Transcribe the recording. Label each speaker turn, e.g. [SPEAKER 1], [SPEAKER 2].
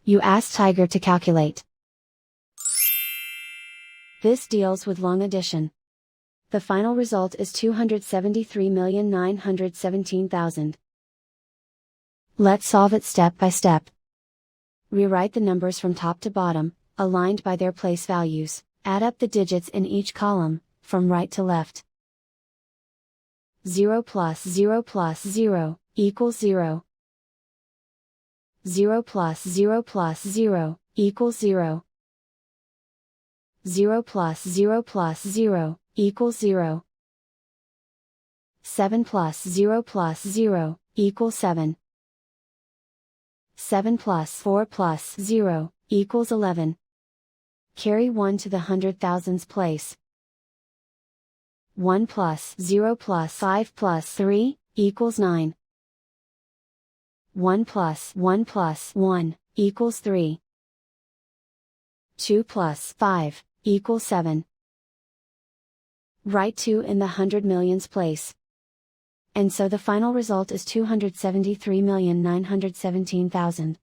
[SPEAKER 1] You ask Tiger to calculate. This deals with long addition. The final result is 273,917,000. Let's solve it step by step. Rewrite the numbers from top to bottom, aligned by their place values. Add up the digits in each column, from right to left. 0 plus 0 plus 0, equals 0. 0 plus 0 plus 0, equals 0. 0 plus 0 plus 0, equals 0. 7 plus 0 plus 0, equals 7. 7 plus 4 plus 0, equals 11. Carry 1 to the hundred thousands place. 1 plus 0 plus 5 plus 3, equals 9. 1 plus 1 plus 1, equals 3. 2 plus 5, equals 7. Write 2 in the hundred millions place. And so the final result is 273,917,000.